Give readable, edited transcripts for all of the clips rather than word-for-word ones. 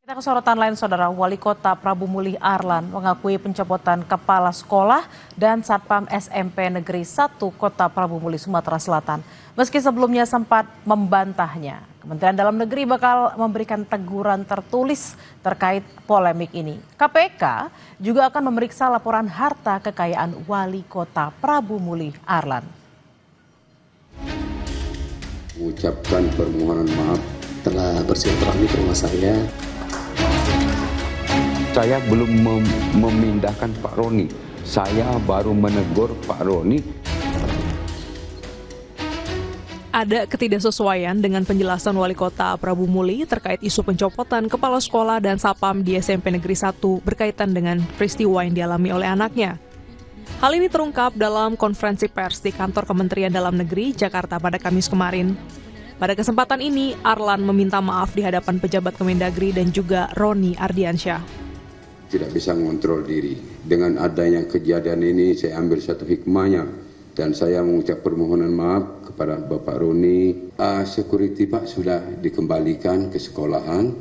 Kita ke sorotan lain, Saudara. Wali Kota Prabu Mulih Arlan mengakui pencopotan kepala sekolah dan Satpam SMP Negeri 1 Kota Prabu Mulih, Sumatera Selatan. Meski sebelumnya sempat membantahnya, Kementerian Dalam Negeri bakal memberikan teguran tertulis terkait polemik ini. KPK juga akan memeriksa laporan harta kekayaan Wali Kota Prabu Mulih Arlan. Mengucapkan permohonan maaf telah bersilaturahmi ke rumah saya. Saya belum memindahkan Pak Roni. Saya baru menegur Pak Roni. Ada ketidaksesuaian dengan penjelasan Wali Kota Prabu Mulih terkait isu pencopotan kepala sekolah dan Satpam di SMP Negeri 1 berkaitan dengan peristiwa yang dialami oleh anaknya. Hal ini terungkap dalam konferensi pers di kantor Kementerian Dalam Negeri, Jakarta pada Kamis kemarin. Pada kesempatan ini, Arlan meminta maaf di hadapan pejabat Kemendagri dan juga Roni Ardiansyah. Tidak bisa mengontrol diri. Dengan adanya kejadian ini saya ambil satu hikmahnya dan saya mengucap permohonan maaf kepada Bapak Roni. Security Pak sudah dikembalikan ke sekolahan,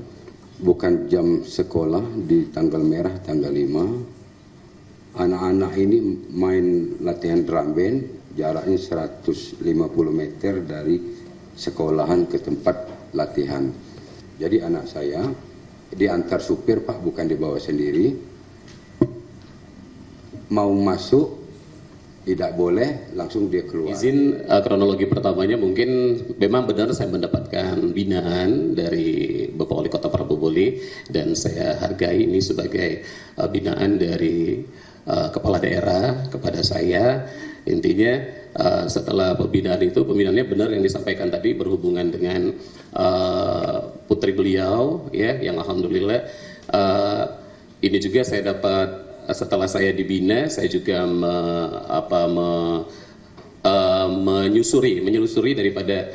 bukan jam sekolah di tanggal merah tanggal 5. Anak-anak ini main latihan drum band, jaraknya 150 meter dari sekolahan ke tempat latihan. Jadi anak saya diantar supir Pak, bukan dibawa sendiri. Mau masuk tidak boleh, langsung dia keluar. Izin kronologi pertamanya mungkin memang benar saya mendapatkan binaan dari Bapak Wali Kota Prabu Mulih dan saya hargai ini sebagai binaan dari kepala daerah kepada saya. Intinya setelah pembinaannya benar yang disampaikan tadi berhubungan dengan putri beliau, ya, yang alhamdulillah ini juga saya dapat setelah saya dibina, saya juga menyelusuri daripada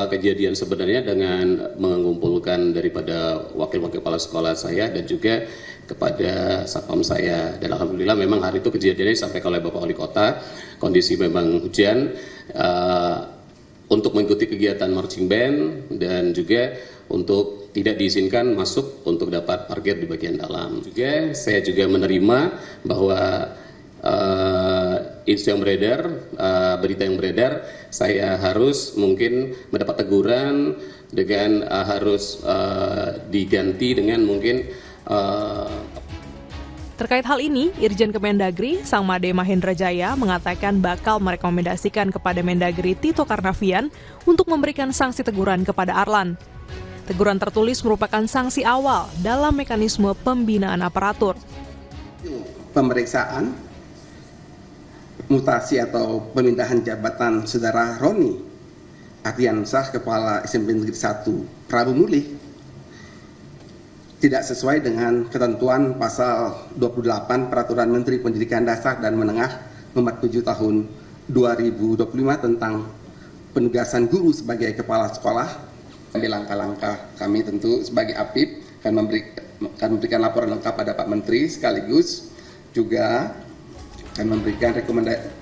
kejadian sebenarnya dengan mengumpulkan daripada wakil-wakil kepala sekolah saya dan juga kepada satpam saya, dan alhamdulillah memang hari itu kejadiannya disampaikan oleh Bapak Wali Kota, kondisi memang hujan untuk mengikuti kegiatan marching band dan juga untuk tidak diizinkan masuk untuk dapat parkir di bagian dalam. Juga saya juga menerima bahwa isu yang beredar, berita yang beredar, saya harus mungkin mendapat teguran dengan harus diganti dengan mungkin Terkait hal ini, Irjen Kemendagri, Sang Made Mahendra Jaya, mengatakan bakal merekomendasikan kepada Mendagri Tito Karnavian untuk memberikan sanksi teguran kepada Arlan. Teguran tertulis merupakan sanksi awal dalam mekanisme pembinaan aparatur. Pemeriksaan mutasi atau pemindahan jabatan Saudara Roni Ardiansyah, Kepala SMP Negeri 1 Prabu Mulih, tidak sesuai dengan ketentuan pasal 28 Peraturan Menteri Pendidikan Dasar dan Menengah nomor 7 tahun 2025 tentang penugasan guru sebagai kepala sekolah. Ambil langkah-langkah kami tentu sebagai APIP akan memberikan laporan lengkap pada Pak Menteri, sekaligus juga akan memberikan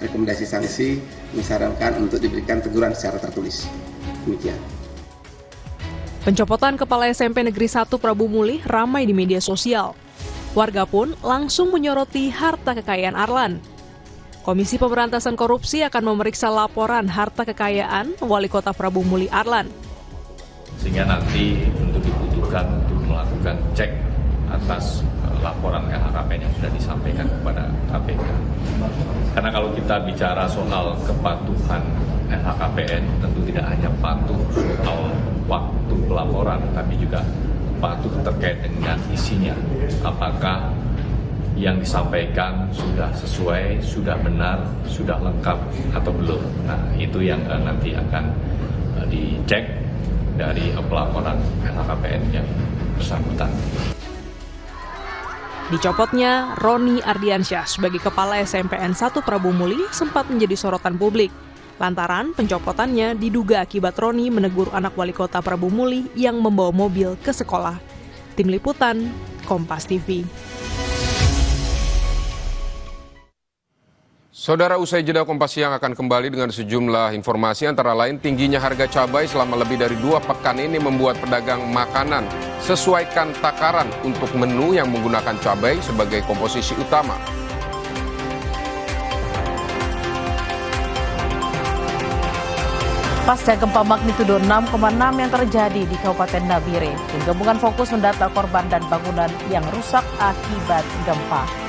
rekomendasi sanksi, menyarankan untuk diberikan teguran secara tertulis. Demikian. Pencopotan Kepala SMP Negeri 1 Prabu Mulih ramai di media sosial. Warga pun langsung menyoroti harta kekayaan Arlan. Komisi Pemberantasan Korupsi akan memeriksa laporan harta kekayaan Wali Kota Prabu Mulih Arlan. Sehingga nanti untuk dibutuhkan untuk melakukan cek atas laporan LHKPN yang sudah disampaikan kepada KPK. Karena kalau kita bicara soal kepatuhan LHKPN, tentu tidak hanya patuh soal waktu pelaporan, tapi juga patuh terkait dengan isinya. Apakah yang disampaikan sudah sesuai, sudah benar, sudah lengkap atau belum. Nah, itu yang nanti akan dicek dari pelaporan LHKPN yang bersangkutan. Dicopotnya Roni Ardiansyah sebagai Kepala SMPN 1 Prabu Mulih sempat menjadi sorotan publik. Lantaran pencopotannya diduga akibat Roni menegur anak Wali Kota Prabu Mulih yang membawa mobil ke sekolah. Tim Liputan, Kompas TV. Saudara, usai jeda Kompas Siang akan kembali dengan sejumlah informasi, antara lain tingginya harga cabai selama lebih dari 2 pekan ini membuat pedagang makanan sesuaikan takaran untuk menu yang menggunakan cabai sebagai komposisi utama. Pasca gempa magnitudo 6,6 yang terjadi di Kabupaten Nabire, tim gabungan fokus mendata korban dan bangunan yang rusak akibat gempa.